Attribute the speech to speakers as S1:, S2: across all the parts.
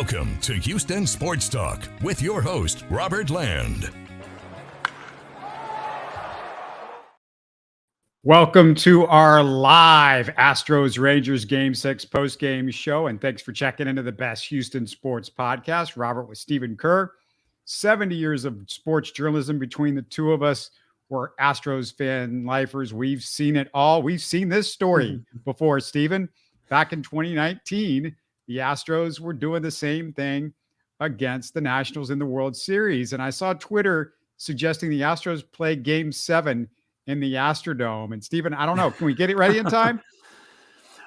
S1: Welcome to Houston Sports Talk with your host, Robert Land.
S2: Welcome to our live Astros-Rangers Game 6 postgame show, and thanks for checking into the best Houston sports podcast. Robert with Stephen Kerr. 70 years of sports journalism between the two of us. We're Astros fan lifers. We've seen it all. We've seen this story before, Stephen. Back in 2019, the Astros were doing the same thing against the Nationals in the World Series, and I saw Twitter suggesting the Astros play Game 7 in the Astrodome. And Stephen, I don't know, can we get it ready in time?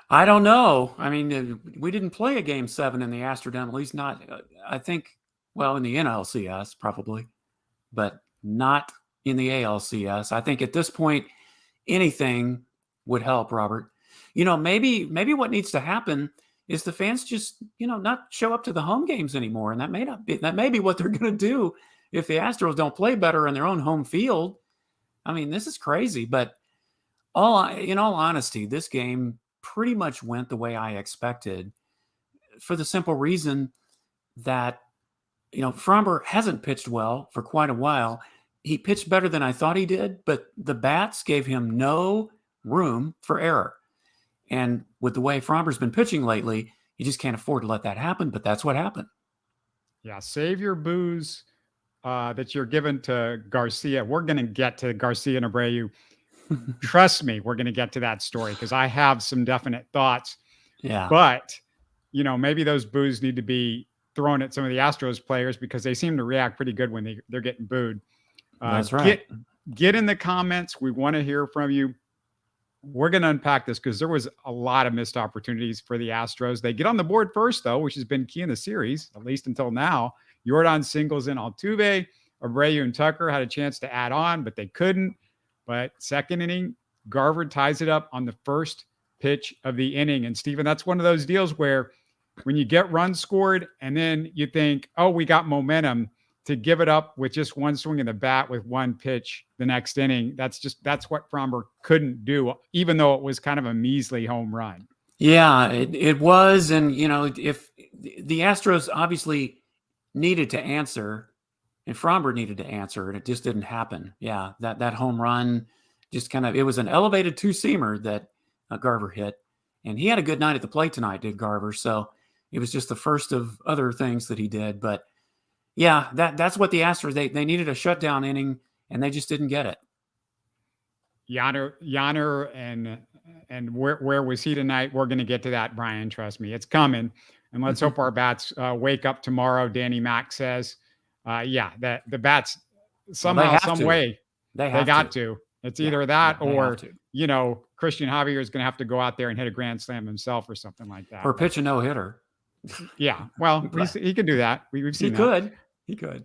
S3: I don't know. I mean, we didn't play a Game 7 in the Astrodome, at least not, I think, well, in the NLCS probably, but not in the ALCS. I think at this point, anything would help, Robert. You know, maybe what needs to happen is the fans just, not show up to the home games anymore. And that may be what they're going to do if the Astros don't play better in their own home field. I mean, this is crazy, but in all honesty, this game pretty much went the way I expected for the simple reason that, Framber hasn't pitched well for quite a while. He pitched better than I thought he did, but the bats gave him no room for error. And with the way Framber's been pitching lately, you just can't afford to let that happen, but that's what happened.
S2: Yeah, save your booze that you're given to Garcia. We're going to get to Garcia and Abreu. Trust me, we're going to get to that story because I have some definite thoughts.
S3: Yeah.
S2: But, maybe those boos need to be thrown at some of the Astros players because they seem to react pretty good when they're getting booed.
S3: That's right.
S2: Get in the comments. We want to hear from you. We're going to unpack this because there was a lot of missed opportunities for the Astros. They get on the board first, though, which has been key in the series, at least until now. Jordan singles in Altuve. Abreu and Tucker had a chance to add on, but they couldn't. But second inning, Garver ties it up on the first pitch of the inning. And Stephen, that's one of those deals where when you get runs scored and then you think, oh, we got momentum, to give it up with just one swing of the bat with one pitch the next inning, that's what Framber couldn't do, even though it was kind of a measly home run.
S3: Yeah, it was. And, if the Astros obviously needed to answer, and Framber needed to answer, and it just didn't happen. Yeah, that home run just it was an elevated two-seamer that Garver hit, and he had a good night at the plate tonight, did Garver. So it was just the first of other things that he did. But yeah, that's what the Astros, they needed a shutdown inning, and they just didn't get it.
S2: Yonner and where was he tonight? We're going to get to that, Brian. Trust me, it's coming. And let's hope our bats wake up tomorrow. Danny Mack says, that the bats somehow, some way, they got to. It's either that or, Christian Javier is going to have to go out there and hit a grand slam himself or something like that.
S3: Or pitch a no-hitter.
S2: Yeah, well, he can do that. We've seen that.
S3: He could.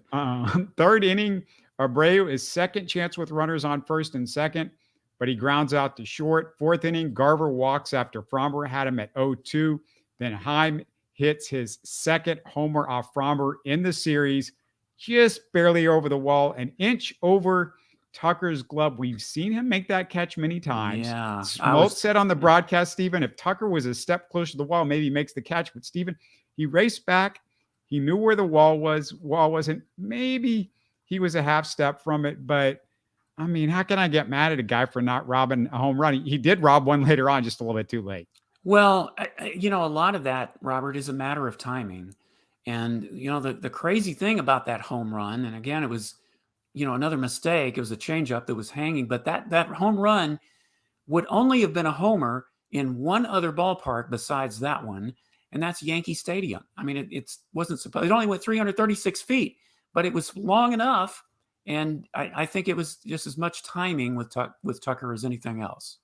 S2: Third inning, Abreu is second chance with runners on first and second, but he grounds out to short. Fourth inning, Garver walks after Framber had him at 0-2. Then Heim hits his second homer off Framber in the series, just barely over the wall, an inch over Tucker's glove. We've seen him make that catch many times.
S3: Yeah.
S2: Smoke said on the broadcast, Stephen, if Tucker was a step closer to the wall, maybe he makes the catch. But Stephen, he raced back. He knew where the wall was. Wall wasn't. Maybe he was a half step from it. But, I mean, how can I get mad at a guy for not robbing a home run? He did rob one later on, just a little bit too late.
S3: Well, a lot of that, Robert, is a matter of timing. And, the crazy thing about that home run, and again, it was, another mistake. It was a changeup that was hanging. But that home run would only have been a homer in one other ballpark besides that one, and that's Yankee Stadium. I mean, it wasn't supposed. It only went 336 feet, but it was long enough, and I think it was just as much timing with Tucker as anything else.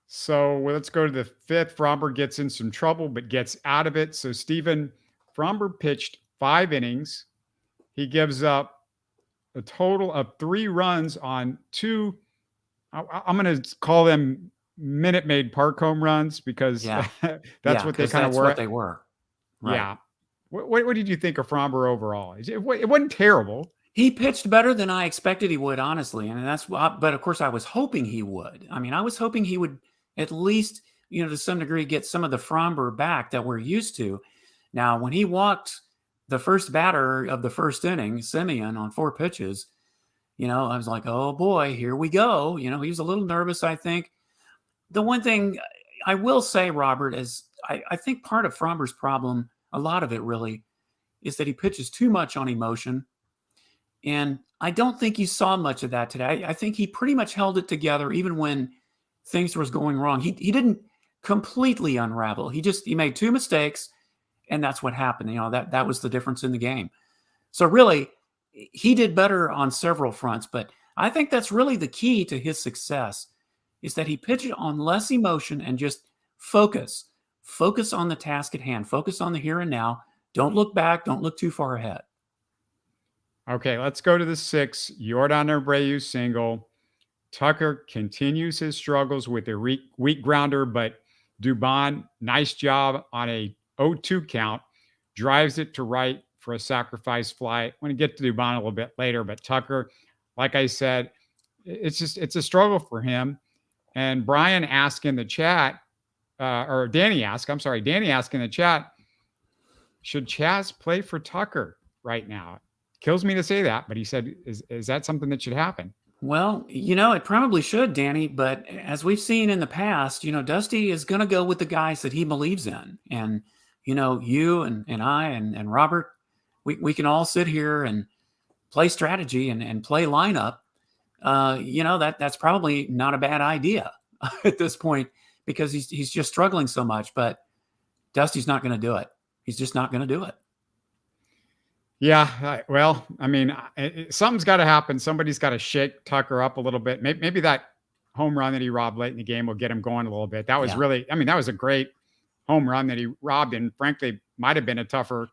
S2: So let's go to the fifth. Framber gets in some trouble, but gets out of it. So, Stephen, Framber pitched 5 innings. He gives up a total of 3 runs on 2. I'm going to call them Minute Maid Park home runs because that's what they kind of were.
S3: What they were. Right.
S2: Yeah. What did you think of Framber overall? It wasn't terrible.
S3: He pitched better than I expected he would, honestly. And but of course I was hoping he would. I mean, I was hoping he would at least, to some degree get some of the Framber back that we're used to. Now, when he walked the first batter of the first inning, Simeon, on 4 pitches, I was like, oh boy, here we go. He was a little nervous, I think. The one thing I will say, Robert, is I think part of Framber's problem, a lot of it really, is that he pitches too much on emotion. And I don't think you saw much of that today. I think he pretty much held it together even when things was going wrong. He didn't completely unravel. He made 2 mistakes, and that's what happened. That was the difference in the game. So really, he did better on several fronts, but I think that's really the key to his success, is that he pitched on less emotion and just focus on the task at hand, focus on the here and now. Don't look back. Don't look too far ahead.
S2: Okay, let's go to the 6. Yordan Abreu single. Tucker continues his struggles with a weak grounder, but Dubon, nice job on a 0-2 count, drives it to right for a sacrifice fly. I want to get to Dubon a little bit later, but Tucker, like I said, it's a struggle for him. And Brian asked in the chat, Danny asked in the chat, should Chaz play for Tucker right now? Kills me to say that, but he said, is that something that should happen?
S3: Well, it probably should, Danny, but as we've seen in the past, Dusty is going to go with the guys that he believes in. And, you and I and Robert, we can all sit here and play strategy and play lineup. That's probably not a bad idea at this point, because he's just struggling so much, but Dusty's not going to do it. He's just not going to do it.
S2: Yeah, well, I mean, something's got to happen. Somebody's got to shake Tucker up a little bit. Maybe that home run that he robbed late in the game will get him going a little bit. That was that was a great home run that he robbed, and frankly, might have been further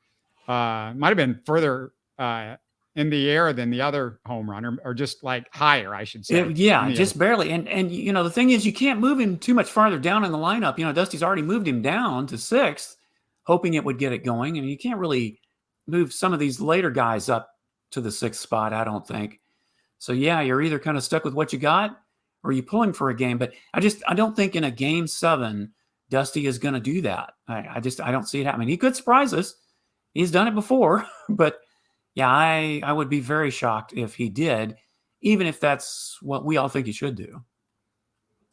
S2: in the air than the other home run, or just like higher, I should say.
S3: Just barely. And the thing is, you can't move him too much farther down in the lineup. Dusty's already moved him down to 6th, hoping it would get it going. And you can't really move some of these later guys up to the 6th spot, I don't think. So you're either kind of stuck with what you got, or you pull him for a game. But I don't think in a game 7, Dusty is going to do that. I don't see it happening. He could surprise us. He's done it before, but I would be very shocked if he did, even if that's what we all think he should do.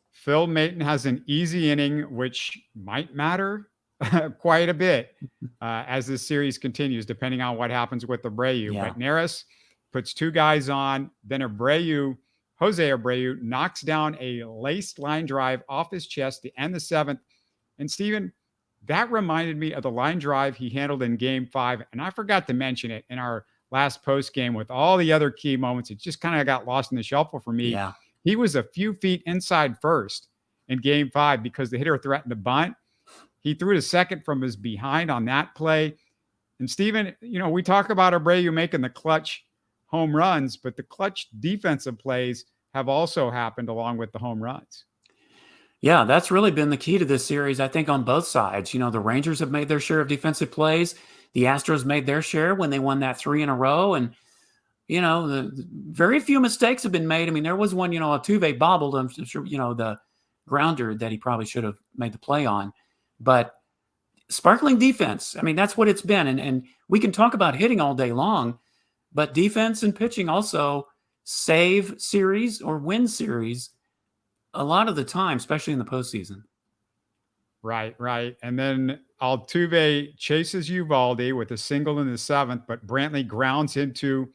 S2: Phil Maton has an easy inning, which might matter quite a bit as this series continues, depending on what happens with Abreu.
S3: Yeah.
S2: But Neris puts 2 guys on. Then Jose Abreu knocks down a laced line drive off his chest to end the 7th. And Stephen, that reminded me of the line drive he handled in Game 5. And I forgot to mention it in our last post game with all the other key moments. It just kind of got lost in the shuffle for me.
S3: Yeah.
S2: He was a few feet inside first in Game 5 because the hitter threatened to bunt. He threw to second from his behind on that play. And Stephen, we talk about Abreu making the clutch home runs, but the clutch defensive plays have also happened along with the home runs.
S3: Yeah, that's really been the key to this series, I think, on both sides. The Rangers have made their share of defensive plays. The Astros made their share when they won that 3 in a row. And, the very few mistakes have been made. I mean, there was one, Altuve bobbled, I'm sure, the grounder that he probably should have made the play on. But sparkling defense, I mean, that's what it's been. And we can talk about hitting all day long, but defense and pitching also save series or win series a lot of the time, especially in the postseason.
S2: Right. And then Altuve chases Uvalde with a single in the 7th, but Brantley grounds into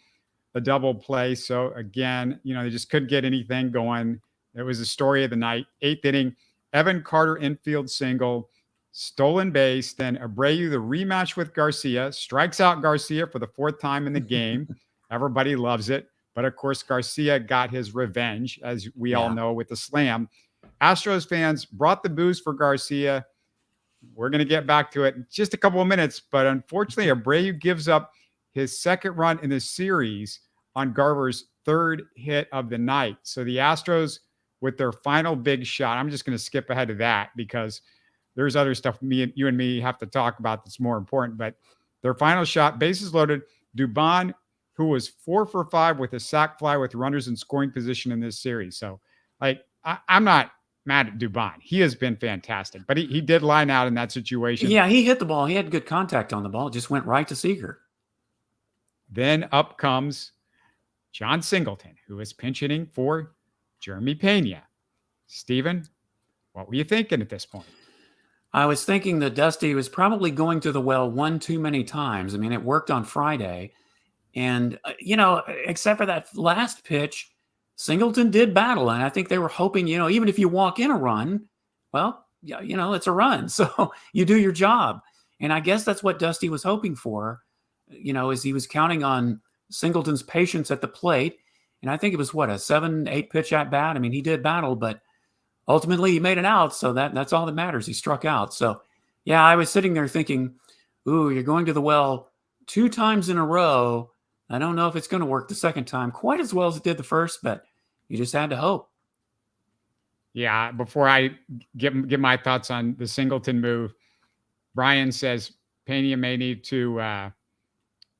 S2: a double play. So again, they just couldn't get anything going. It was the story of the night. 8th inning, Evan Carter infield single, stolen base. Then Abreu, the rematch with Garcia, strikes out Garcia for the 4th time in the game. Everybody loves it. But of course, Garcia got his revenge, as we all know, with the slam. Astros fans brought the booze for Garcia. We're going to get back to it in just a couple of minutes. But unfortunately, Abreu gives up his 2nd run in the series on Garver's 3rd hit of the night. So the Astros, with their final big shot, I'm just going to skip ahead to that because there's other stuff you and me have to talk about that's more important. But their final shot, bases loaded, Dubon, who was 4 for 5 with a sac fly with runners in scoring position in this series. So, I'm not Matt Dubon. He has been fantastic, but he did line out in that situation.
S3: Yeah, he hit the ball. He had good contact on the ball. It just went right to Seager.
S2: Then up comes John Singleton, who is pinch hitting for Jeremy Pena. Stephen, what were you thinking at this point?
S3: I was thinking that Dusty was probably going to the well one too many times. I mean, it worked on Friday. And, except for that last pitch, Singleton did battle. And I think they were hoping, even if you walk in a run, well, it's a run. So you do your job. And I guess that's what Dusty was hoping for, as he was counting on Singleton's patience at the plate. And I think it was, a 7-8 pitch at bat. I mean, he did battle, but ultimately he made it out. So that's all that matters. He struck out. So, yeah, I was sitting there thinking, ooh, you're going to the well 2 times in a row. I don't know if it's going to work the second time quite as well as it did the first, but you just had to hope.
S2: Yeah, before I give my thoughts on the Singleton move, Brian says Pena may need to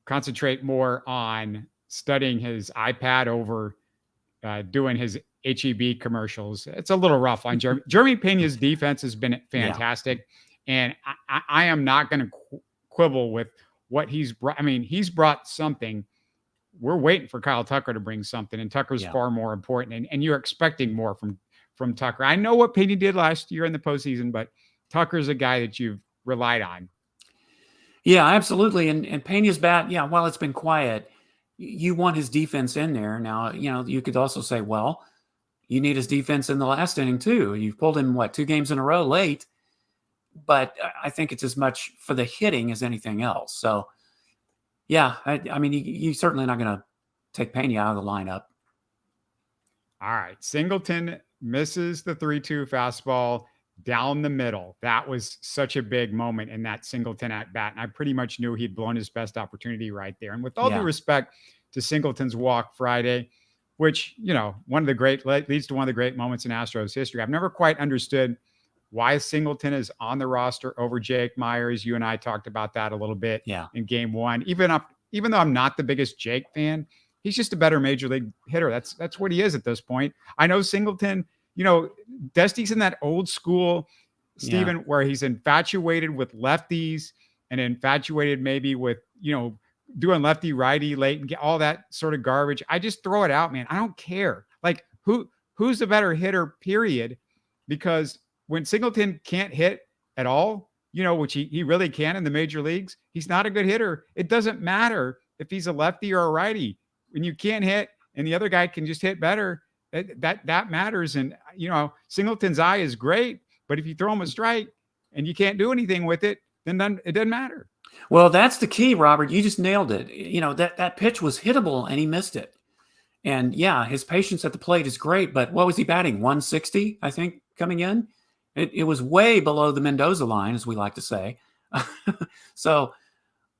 S2: concentrate more on studying his iPad over doing his HEB commercials. It's a little rough on Jeremy. Jeremy Pena's defense has been fantastic, and I am not going to quibble with what he's brought. I mean, he's brought something. We're waiting for Kyle Tucker to bring something, and Tucker's far more important, and you're expecting more from Tucker. I know what Pena did last year in the postseason, but Tucker's a guy that you've relied on.
S3: Yeah, absolutely. And Pena's bat, while it's been quiet, you want his defense in there. Now, you could also say, well, you need his defense in the last inning too. You've pulled him, 2 games in a row late, but I think it's as much for the hitting as anything else. So, yeah, I mean, you're certainly not going to take Pena out of the lineup.
S2: All right. Singleton misses the 3-2 fastball down the middle. That was such a big moment in that Singleton at bat. And I pretty much knew he'd blown his best opportunity right there. And with all due respect to Singleton's walk Friday, which, leads to one of the great moments in Astros history. I've never quite understood why Singleton is on the roster over Jake Myers. You and I talked about that a little bit in game 1. Even though I'm not the biggest Jake fan, he's just a better major league hitter. That's what he is at this point. I know Singleton, Dusty's in that old school, Stephen, where he's infatuated with lefties and infatuated maybe with, doing lefty righty late and get all that sort of garbage. I just throw it out, man. I don't care. Like who's the better hitter, period. Because when Singleton can't hit at all, which he really can in the major leagues, he's not a good hitter. It doesn't matter if he's a lefty or a righty. When you can't hit and the other guy can just hit better, that matters. And, Singleton's eye is great, but if you throw him a strike and you can't do anything with it, then it doesn't matter.
S3: Well, that's the key, Robert. You just nailed it. That pitch was hittable and he missed it. And his patience at the plate is great, but what was he batting? 160, I think, coming in. It was way below the Mendoza line, as we like to say. So,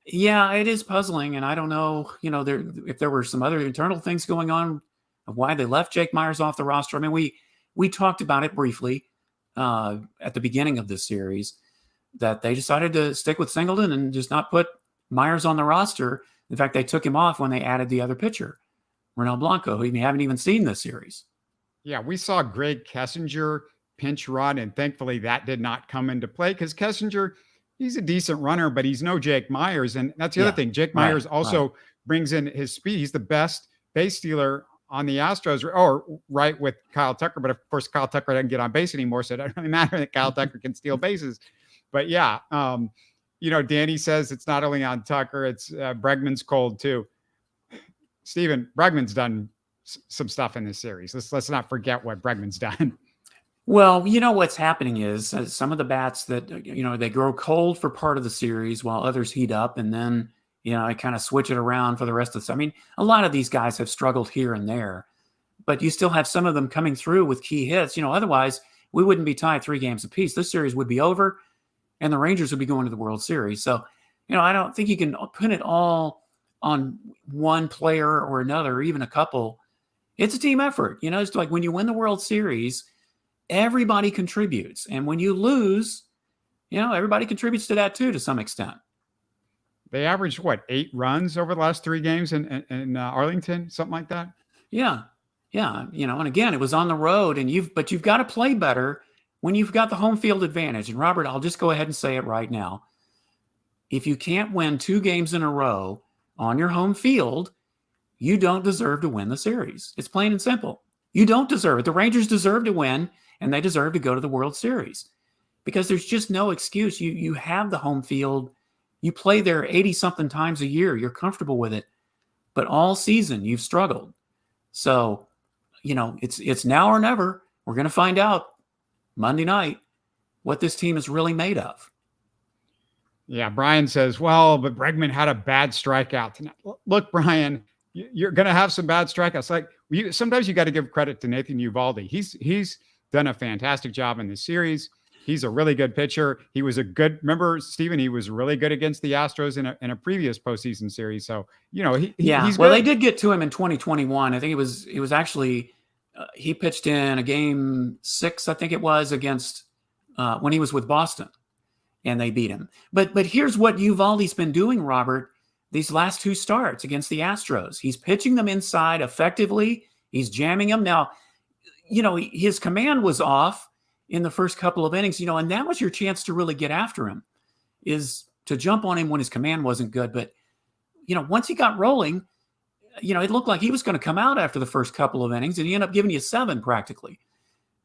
S3: it is puzzling. And I don't know, if there were some other internal things going on of why they left Jake Myers off the roster. I mean, we talked about it briefly at the beginning of this series, that they decided to stick with Singleton and just not put Myers on the roster. In fact, they took him off when they added the other pitcher, Ronel Blanco, who we haven't even seen this series.
S2: Yeah, we saw Greg Kessinger pinch run, and thankfully that did not come into play because Kessinger, he's a decent runner, but he's no Jake Myers. And that's the other thing. Jake Myers also brings in his speed. He's the best base stealer on the Astros, or right with Kyle Tucker. But of course, Kyle Tucker doesn't get on base anymore, so it doesn't really matter that Kyle Tucker can steal bases. But Danny says it's not only on Tucker, it's Bregman's cold too. Steven, Bregman's done some stuff in this series. Let's not forget what Bregman's done.
S3: Well, what's happening is some of the bats that, they grow cold for part of the series while others heat up, and then, I kind of switch it around for the rest of the. I mean, a lot of these guys have struggled here and there, but you still have some of them coming through with key hits. Otherwise we wouldn't be tied 3 games apiece. This series would be over, and the Rangers would be going to the World Series. So, I don't think you can put it all on one player or another, or even a couple. It's a team effort. It's like when you win the World Series, everybody contributes. And when you lose, everybody contributes to that too, to some extent.
S2: They averaged 8 runs over the last 3 games in Arlington, something like that.
S3: Yeah. Yeah, and again, it was on the road, but you've got to play better when you've got the home field advantage. And Robert, I'll just go ahead and say it right now. If you can't win 2 games in a row on your home field, you don't deserve to win the series. It's plain and simple. You don't deserve it. The Rangers deserve to win, and they deserve to go to the World Series because there's just no excuse. You have the home field. You play there 80-something times a year. You're comfortable with it. But all season, you've struggled. So, it's now or never. We're going to find out Monday night what this team is really made of.
S2: Yeah, Brian says, well, but Bregman had a bad strikeout tonight. Look, Brian, you're going to have some bad strikeouts. Like sometimes you got to give credit to Nathan Eovaldi. He's done a fantastic job in this series. He's a really good pitcher. He was remember, Stephen, he was really good against the Astros in a previous postseason series. So, he's
S3: well,
S2: good.
S3: They did get to him in 2021. I think it was actually, he pitched in a game 6, I think it was, against when he was with Boston, and they beat him. But here's what Eovaldi's been doing, Robert, these last 2 starts against the Astros. He's pitching them inside effectively. He's jamming them. Now, his command was off in the first couple of innings, and that was your chance to really get after him, is to jump on him when his command wasn't good. But, once he got rolling, it looked like he was going to come out after the first couple of innings, and he ended up giving you 7 practically.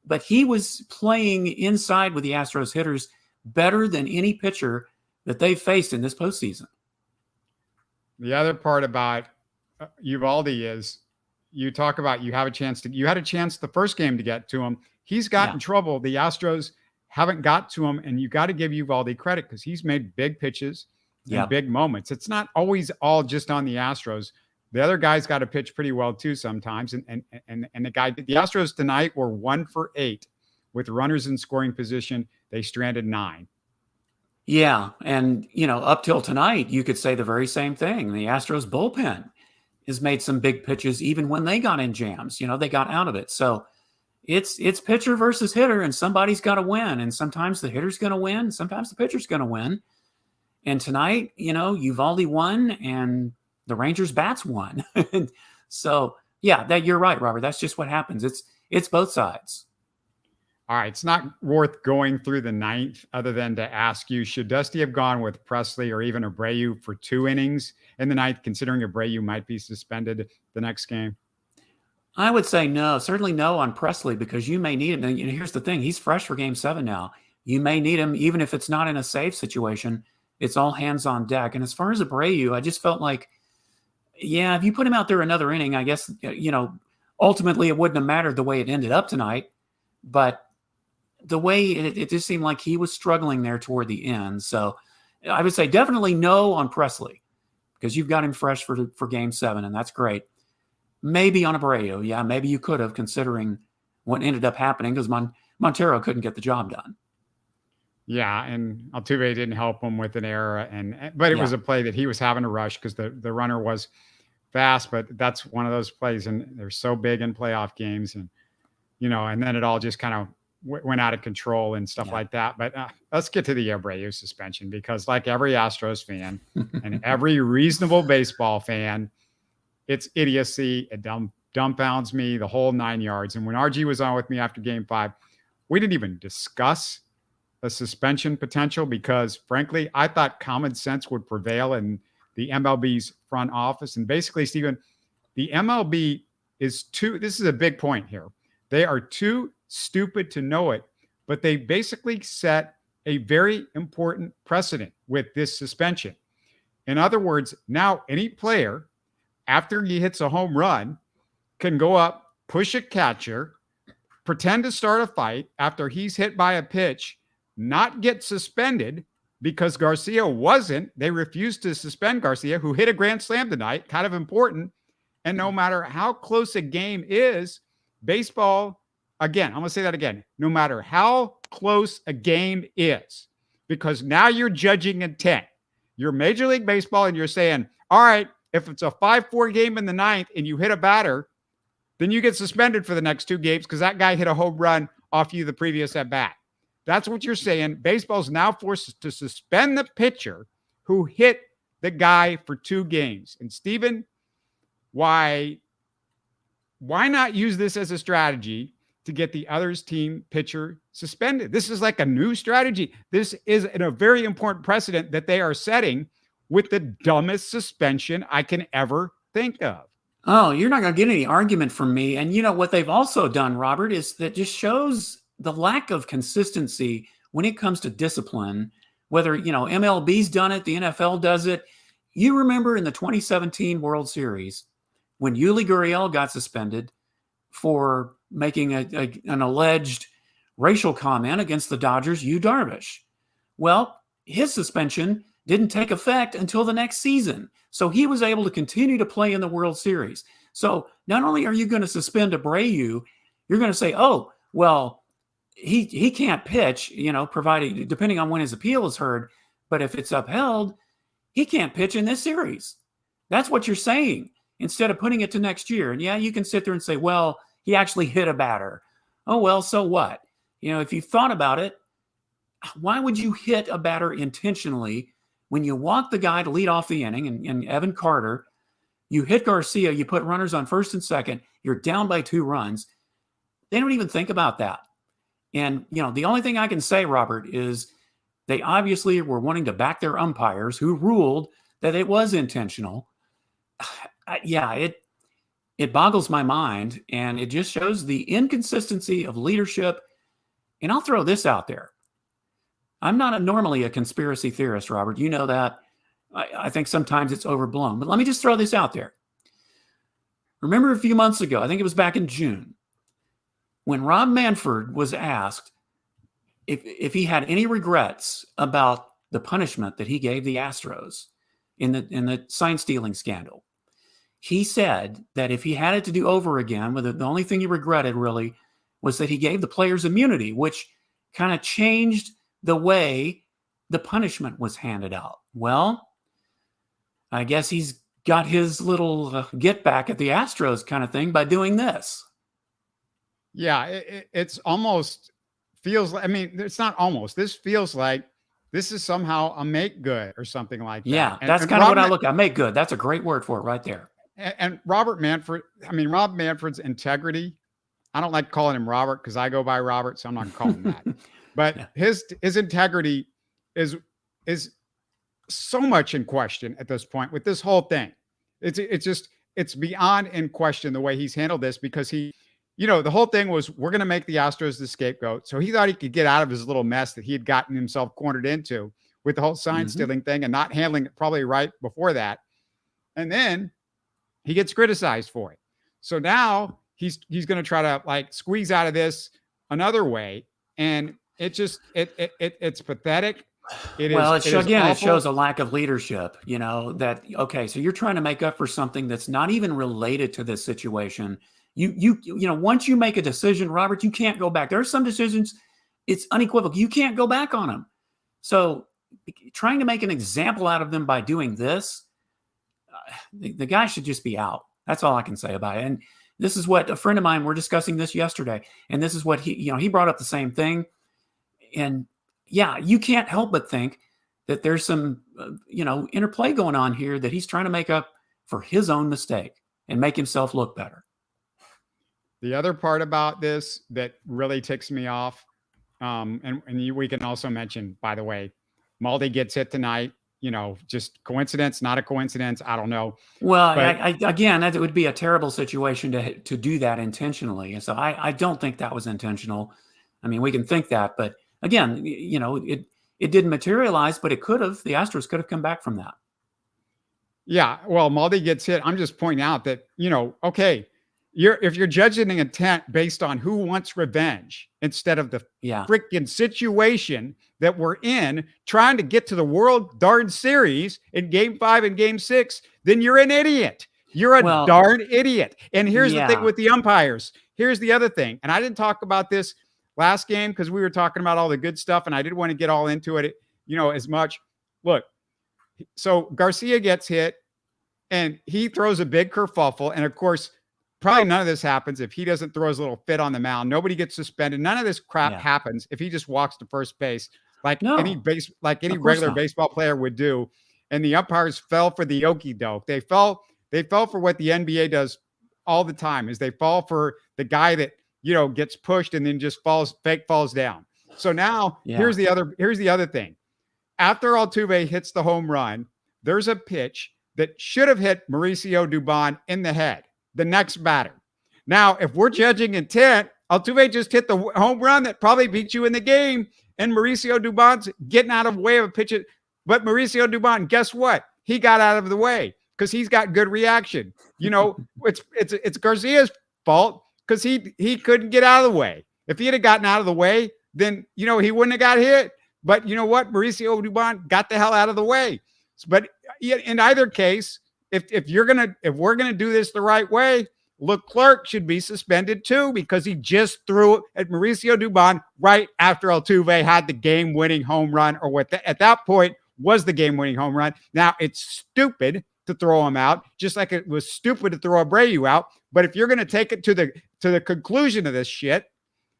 S3: But he was playing inside with the Astros hitters better than any pitcher that they've faced in this postseason.
S2: The other part about Eovaldi is you talk about you had a chance the first game to get to him. He's got in trouble. The Astros haven't got to him, and you got to give Eovaldi credit because he's made big pitches and big moments. It's not always all just on the Astros. The other guys got to pitch pretty well too sometimes. And the Astros tonight were 1 for 8 with runners in scoring position. They stranded 9.
S3: Yeah. And, up till tonight, you could say the very same thing. The Astros bullpen has made some big pitches even when they got in jams. They got out of it. So it's pitcher versus hitter, and somebody's got to win. And sometimes the hitter's going to win. Sometimes the pitcher's going to win. And tonight, Eovaldi won, and the Rangers bats won. So, yeah, you're right, Robert. That's just what happens. It's both sides.
S2: All right, it's not worth going through the 9th other than to ask you, should Dusty have gone with Presley or even Abreu for 2 innings in the 9th, considering Abreu might be suspended the next game?
S3: I would say no, certainly no on Presley, because you may need him. And here's the thing. He's fresh for game 7 now. You may need him, even if it's not in a save situation. It's all hands on deck. And as far as Abreu, I just felt like, if you put him out there another inning, I guess, ultimately it wouldn't have mattered the way it ended up tonight. But the way it just seemed like he was struggling there toward the end. So I would say definitely no on Presley, because you've got him fresh for game 7, and that's great. Maybe on Abreu. Yeah, maybe you could have, considering what ended up happening, because Montero couldn't get the job done.
S2: Yeah, and Altuve didn't help him with an error, but it was a play that he was having to rush because the runner was fast. But that's one of those plays, and they're so big in playoff games, and and then it all just kind of went out of control and stuff like that. But let's get to the Abreu suspension, because like every Astros fan and every reasonable baseball fan, it's idiocy. It dumbfounds me, the whole 9 yards. And when RG was on with me after game 5, we didn't even discuss a suspension potential because, frankly, I thought common sense would prevail in the MLB's front office. And basically, Stephen, the MLB this is a big point here. They are too stupid to know it, but they basically set a very important precedent with this suspension. In other words, now any player, after he hits a home run, can go up, push a catcher, pretend to start a fight after he's hit by a pitch, not get suspended because Garcia wasn't. They refused to suspend Garcia, who hit a grand slam tonight, kind of important. And no matter how close a game is, baseball, again, I'm going to say that again, no matter how close a game is, because now you're judging intent. You're Major League Baseball and you're saying, all right, if it's a 5-4 game in the 9th and you hit a batter, then you get suspended for the next 2 games because that guy hit a home run off you the previous at bat. That's what you're saying. Baseball's now forced to suspend the pitcher who hit the guy for 2 games. And Stephen, why why not use this as a strategy to get the other's team pitcher suspended? This is like a new strategy. This is a very important precedent that they are setting with the dumbest suspension I can ever think of.
S3: Oh, you're not going to get any argument from me. And you know what they've also done, Robert, is that just shows the lack of consistency when it comes to discipline. Whether, MLB's done it, the NFL does it. You remember in the 2017 World Series when Yuli Gurriel got suspended for making an alleged racial comment against the Dodgers' Yu Darvish. Well, his suspension didn't take effect until the next season. So he was able to continue to play in the World Series. So not only are you going to suspend Abreu, you're going to say, oh, well, he can't pitch, provided, depending on when his appeal is heard. But if it's upheld, he can't pitch in this series. That's what you're saying, instead of putting it to next year. And yeah, you can sit there and say, well, he actually hit a batter. Oh, well, so what? If you thought about it, why would you hit a batter intentionally when you walk the guy to lead off the inning and Evan Carter, you hit Garcia, you put runners on first and second, you're down by 2 runs. They don't even think about that. And, the only thing I can say, Robert, is they obviously were wanting to back their umpires who ruled that it was intentional. It boggles my mind, and it just shows the inconsistency of leadership. And I'll throw this out there. I'm not normally a conspiracy theorist, Robert. You know that. I think sometimes it's overblown. But let me just throw this out there. Remember a few months ago, I think it was back in June, when Rob Manfred was asked if he had any regrets about the punishment that he gave the Astros in the sign stealing scandal. He said that if he had it to do over again, the only thing he regretted really was that he gave the players immunity, which kind of changed the way the punishment was handed out. Well, I guess he's got his little get back at the Astros kind of thing by doing this.
S2: Yeah, it's almost feels like, it's not almost. This feels like this is somehow a make good or something like that.
S3: Yeah, that's kind of what I look at. Make good. That's a great word for it right there.
S2: And Rob Manfred's integrity, I don't like calling him Robert because I go by Robert, so I'm not calling him that. But yeah, his integrity is so much in question at this point with this whole thing. It's beyond in question the way he's handled this, because the whole thing was, we're going to make the Astros the scapegoat. So he thought he could get out of his little mess that he had gotten himself cornered into with the whole sign stealing thing and not handling it probably right before that. And then he gets criticized for it. So now he's going to try to squeeze out of this another way. And it's pathetic.
S3: It shows a lack of leadership, so you're trying to make up for something that's not even related to this situation. Once you make a decision, Robert, you can't go back. There are some decisions, it's unequivocal. You can't go back on them. So trying to make an example out of them by doing this, the guy should just be out. That's all I can say about it. And this is what a friend of mine, we're discussing this yesterday, and this is what he brought up the same thing. And yeah, you can't help but think that there's some, interplay going on here, that he's trying to make up for his own mistake and make himself look better.
S2: The other part about this that really ticks me off, we can also mention, by the way, Maldi gets hit tonight. Just coincidence, not a coincidence. I don't know.
S3: Well, again, that would be a terrible situation to do that intentionally. And so I don't think that was intentional. We can think that, but again, it didn't materialize, but it could have. The Astros could have come back from that.
S2: Yeah, well, Maldi gets hit. I'm just pointing out that, okay, if you're judging an intent based on who wants revenge instead of the freaking situation that we're in, trying to get to the World Darn Series in Game 5 and Game 6, then you're an idiot. You're a darn idiot. And here's the thing with the umpires. Here's the other thing. And I didn't talk about this last game because we were talking about all the good stuff, and I didn't want to get all into it, as much. Look, so Garcia gets hit, and he throws a big kerfuffle, and of course, probably none of this happens if he doesn't throw his little fit on the mound. Nobody gets suspended. None of this crap happens if he just walks to first base any regular baseball player would do. And the umpires fell for the okey doke. They fell for what the NBA does all the time is they fall for the guy that, gets pushed and then just falls down. So now here's the other thing. After Altuve hits the home run, there's a pitch that should have hit Mauricio Dubon in the head, the next batter. Now, if we're judging intent, Altuve just hit the home run that probably beat you in the game, and Mauricio Dubon's getting out of the way of a pitch. But Mauricio Dubon, guess what? He got out of the way because he's got good reaction. It's Garcia's fault because he couldn't get out of the way. If he had gotten out of the way, then he wouldn't have got hit. But you know what? Mauricio Dubon got the hell out of the way. But in either case, if we're gonna do this the right way, Leclerc should be suspended too because he just threw it at Mauricio Dubon right after Altuve had the game-winning home run, or what at that point was the game-winning home run. Now it's stupid to throw him out, just like it was stupid to throw Abreu out. But if you're going to take it to the conclusion of this shit,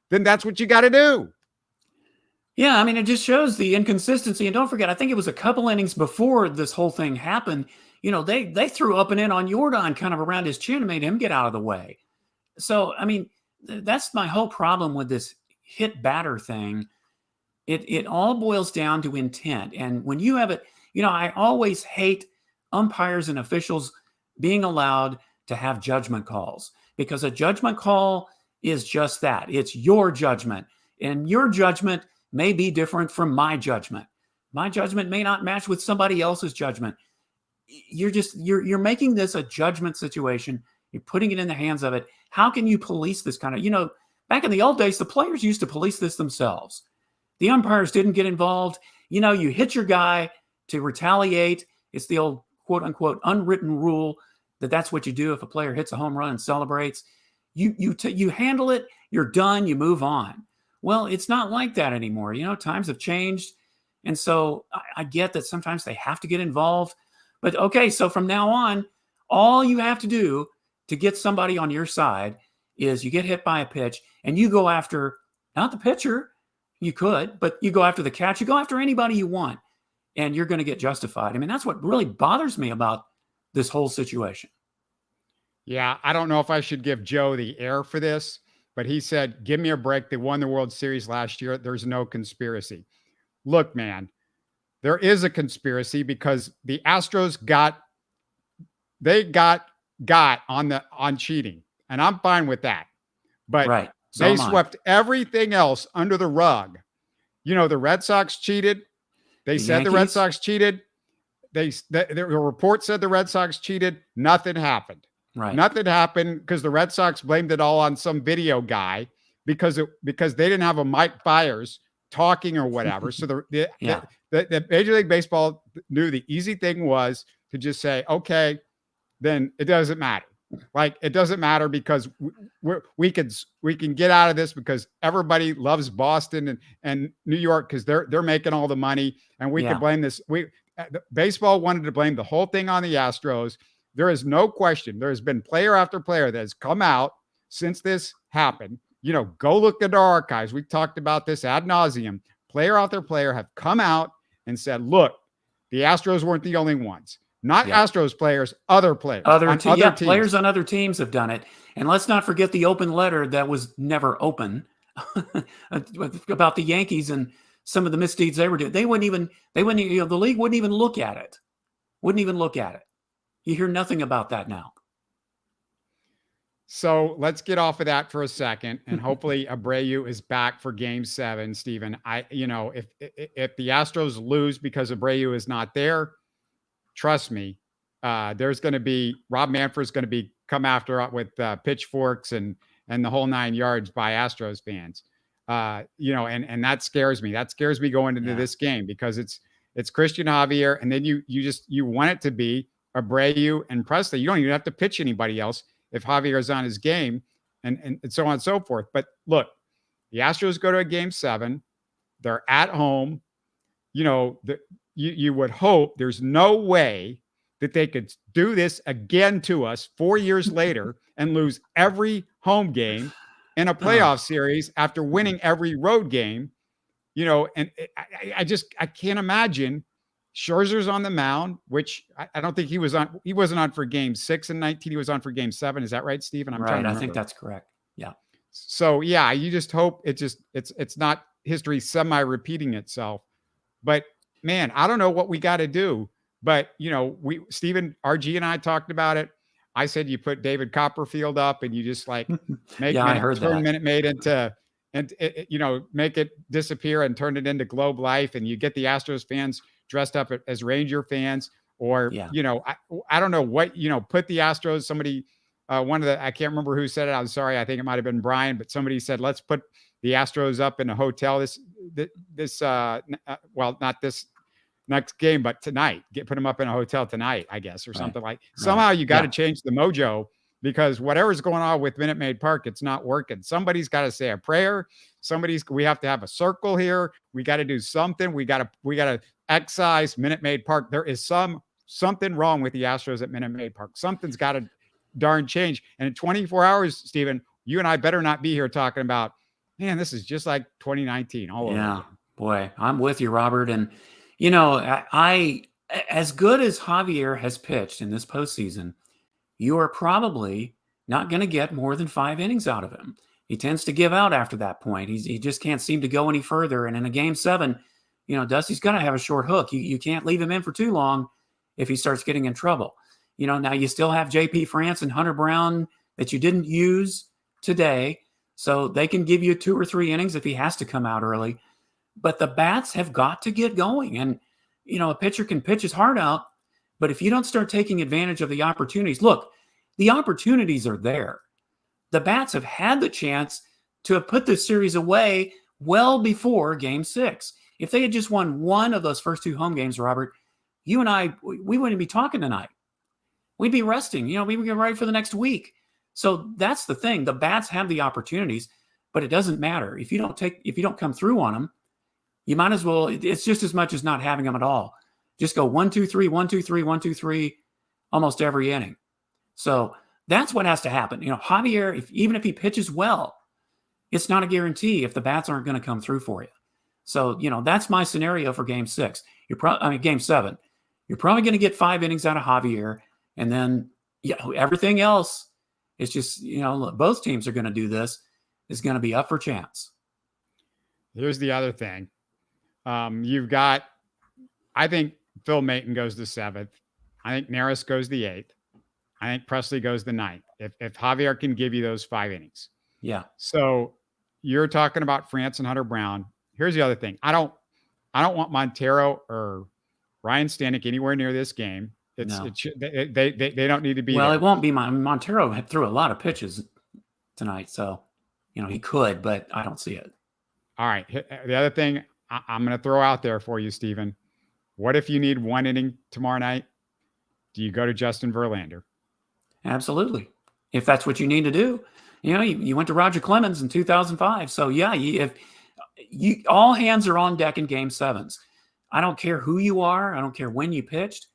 S2: then that's what you got to do.
S3: Yeah, I mean, it just shows the inconsistency. And don't forget, I think it was a couple innings before this whole thing happened. They threw up and in on Jordan kind of around his chin and made him get out of the way. So, I mean, that's my whole problem with this hit batter thing. It all boils down to intent. And when you have it, I always hate umpires and officials being allowed to have judgment calls, because a judgment call is just that. It's your judgment, and your judgment may be different from my judgment. My judgment may not match with somebody else's judgment. You're making this a judgment situation. You're putting it in the hands of it. How can you police this kind of, back in the old days, the players used to police this themselves. The umpires didn't get involved. You hit your guy to retaliate. It's the old quote unquote unwritten rule that's what you do if a player hits a home run and celebrates. You handle it, you're done, you move on. Well, it's not like that anymore. Times have changed. And so I get that sometimes they have to get involved. But okay, so from now on, all you have to do to get somebody on your side is you get hit by a pitch and you go after, not the pitcher, you could, but you go after the catch, you go after anybody you want, and you're going to get justified. I mean, that's what really bothers me about this whole situation.
S2: Yeah, I don't know if I should give Joe the air for this, but he said, give me a break. They won the World Series last year. There's no conspiracy. Look, man, there is a conspiracy because the Astros got on cheating, and I'm fine with that. But
S3: right.
S2: They swept everything else under the rug. The Red Sox cheated. They said the Red Sox cheated. The report said the Red Sox cheated. Nothing happened.
S3: Right.
S2: Nothing happened because the Red Sox blamed it all on some video guy because they didn't have a Mike Byers talking or whatever. So the Major League Baseball knew the easy thing was to just say, okay, then it doesn't matter. Like, it doesn't matter because we can get out of this because everybody loves Boston and New York because they're making all the money, and we can blame this. Baseball wanted to blame the whole thing on the Astros. There is no question. There has been player after player that has come out since this happened. Go look at our archives. We talked about this ad nauseum. Player after player have come out and said, look, the Astros weren't the only ones. Not Astros players, other players.
S3: Other teams. Players on other teams have done it. And let's not forget the open letter that was never open about the Yankees and some of the misdeeds they were doing. They wouldn't even, the league wouldn't even look at it. Wouldn't even look at it. You hear nothing about that now.
S2: So let's get off of that for a second, and hopefully Abreu is back for Game 7, Stephen. If the Astros lose because Abreu is not there, trust me, there's going to be Rob Manfred's going to be come after with pitchforks and the whole 9 yards by Astros fans. And that scares me. That scares me going into this game because it's Christian Javier, and then you want it to be Abreu and Presley. You don't even have to pitch anybody else if Javier is on his game, and so on and so forth. But look, the Astros go to a Game 7. They're at home. You would hope there's no way that they could do this again to us 4 years later and lose every home game in a playoff series after winning every road game. And I can't imagine Scherzer's on the mound, which I don't think he was on. He wasn't on for game 6 and 19. He was on for game 7. Is that right, Stephen? I'm trying to remember.
S3: I think that's correct. Yeah.
S2: So yeah, you just hope it's not history semi-repeating itself. But man, I don't know what we got to do. But Stephen, RG and I talked about it. I said you put David Copperfield up and you just like make Minute Maid into and make it disappear and turn it into Globe Life, and you get the Astros fans dressed up as Ranger fans, or I don't know what, put the Astros, somebody I can't remember who said it. I'm sorry. I think it might've been Brian, but somebody said, let's put the Astros up in a hotel not this next game, but tonight, put them up in a hotel tonight, I guess, or something like. Somehow you got to change the mojo, because whatever's going on with Minute Maid Park, it's not working. Somebody's got to say a prayer. We have to have a circle here. We got to do something. We got to excise Minute Maid Park. There is something wrong with the Astros at Minute Maid Park. Something's got to darn change. And in 24 hours, Stephen, you and I better not be here talking about, man, this is just like 2019 all over.
S3: Yeah, boy, I'm with you, Robert. And I as good as Javier has pitched in this postseason, you are probably not going to get more than 5 innings out of him. He tends to give out after that point. He just can't seem to go any further. And in a game 7, Dusty's got to have a short hook. You can't leave him in for too long if he starts getting in trouble. Now you still have JP France and Hunter Brown that you didn't use today, so they can give you 2 or 3 innings if he has to come out early. But the bats have got to get going. And, a pitcher can pitch his heart out, but if you don't start taking advantage of the opportunities, look, the opportunities are there. The bats have had the chance to have put this series away well before game 6. If they had just won one of those first 2 home games, Robert, you and I, we wouldn't be talking tonight. We'd be resting. We would get ready for the next week. So that's the thing. The bats have the opportunities, but it doesn't matter. If you don't come through on them, you might as well, it's just as much as not having them at all. Just go 1, 2, 3, 1, 2, 3, 1, 2, 3, almost every inning. So that's what has to happen. Javier, even if he pitches well, it's not a guarantee if the bats aren't going to come through for you. So, that's my scenario for game 6. Game 7. You're probably going to get 5 innings out of Javier. And then, everything else is just, both teams are going to do this, is going to be up for chance.
S2: Here's the other thing. You've got, I think Phil Maton goes the 7th. I think Neris goes the 8th. I think Presley goes the 9th. If Javier can give you those 5 innings. Yeah. So you're talking about France and Hunter Brown. Here's the other thing. I don't want Montero or Ryan Stanek anywhere near this game. They don't need to be. Well, there.
S3: It won't be. Montero threw a lot of pitches tonight, so he could, but I don't see it.
S2: All right. The other thing I'm going to throw out there for you, Stephen. What if you need 1 inning tomorrow night? Do you go to Justin Verlander?
S3: Absolutely. If that's what you need to do. You went to Roger Clemens in 2005. So yeah, if all hands are on deck in game 7s. I don't care who you are. I don't care when you pitched.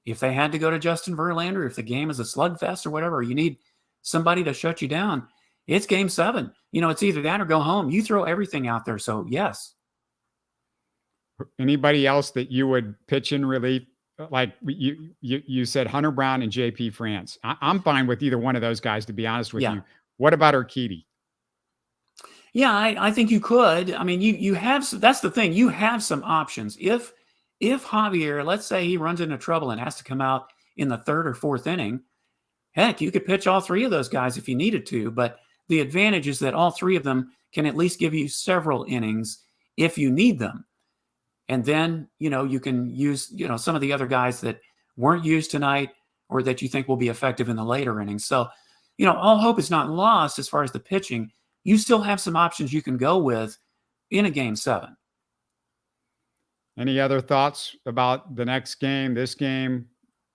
S3: If they had to go to Justin Verlander, if the game is a slugfest or whatever, you need somebody to shut you down. It's game 7. It's either that or go home. You throw everything out there. So yes.
S2: Anybody else that you would pitch in relief? Like you said, Hunter Brown and JP France. I'm fine with either one of those guys, to be honest with you. What about Urquidy?
S3: Yeah, I think you could. I mean, you have, that's the thing. You have some options. If Javier, let's say he runs into trouble and has to come out in the 3rd or 4th inning, heck, you could pitch all 3 of those guys if you needed to. But the advantage is that all 3 of them can at least give you several innings if you need them. And then, you can use, some of the other guys that weren't used tonight or that you think will be effective in the later innings. So, all hope is not lost as far as the pitching. You still have some options you can go with in a game 7.
S2: Any other thoughts about the next game, this game,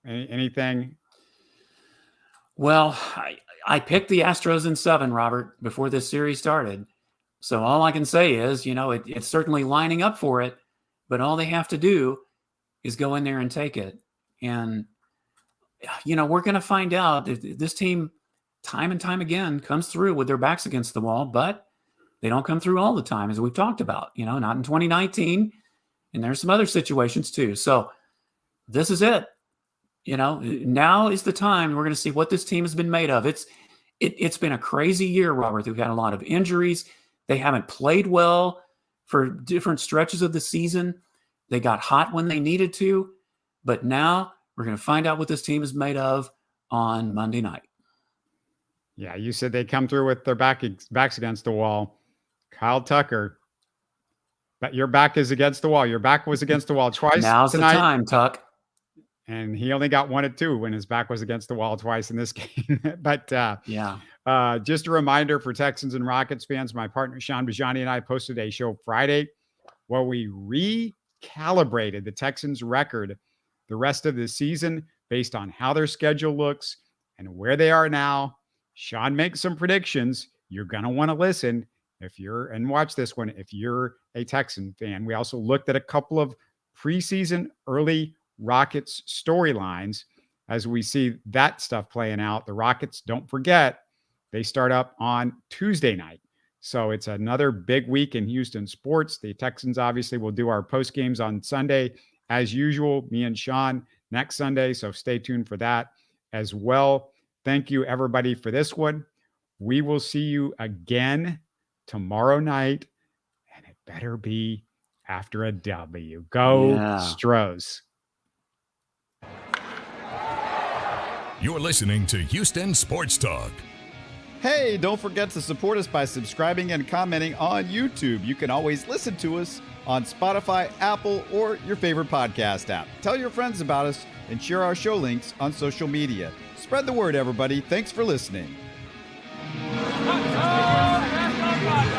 S2: anything?
S3: Well, I picked the Astros in 7, Robert, before this series started. So all I can say is, it's certainly lining up for it. But all they have to do is go in there and take it. And, we're going to find out. This team, time and time again, comes through with their backs against the wall, but they don't come through all the time, as we've talked about, not in 2019. And there's some other situations too. So this is it. Now is the time we're going to see what this team has been made of. It's been a crazy year, Robert. We've had a lot of injuries. They haven't played well for different stretches of the season. They got hot when they needed to, but now we're going to find out what this team is made of on Monday night.
S2: Yeah, you said they come through with their backs against the wall. Kyle Tucker, but your back is against the wall. Your back was against the wall twice
S3: Now's
S2: tonight.
S3: the time, Tuck.
S2: And he only got 1 of 2 when his back was against the wall twice in this game. But just a reminder for Texans and Rockets fans, my partner Sean Bajani and I posted a show Friday where we recalibrated the Texans record the rest of the season based on how their schedule looks and where they are now. Sean makes some predictions. You're going to want to listen and watch this one if you're a Texan fan. We also looked at a couple of preseason early Rockets storylines as we see that stuff playing out. The Rockets, don't forget, they start up on Tuesday night. So it's another big week in Houston sports. The Texans obviously will do our post games on Sunday as usual, me and Sean next Sunday. So stay tuned for that as well. Thank you everybody for this one. We will see you again tomorrow night, and it better be after a W. Go Stros.
S1: You're listening to Houston Sports Talk.
S4: Hey, don't forget to support us by subscribing and commenting on YouTube. You can always listen to us on Spotify, Apple, or your favorite podcast app. Tell your friends about us and share our show links on social media. Spread the word, everybody. Thanks for listening.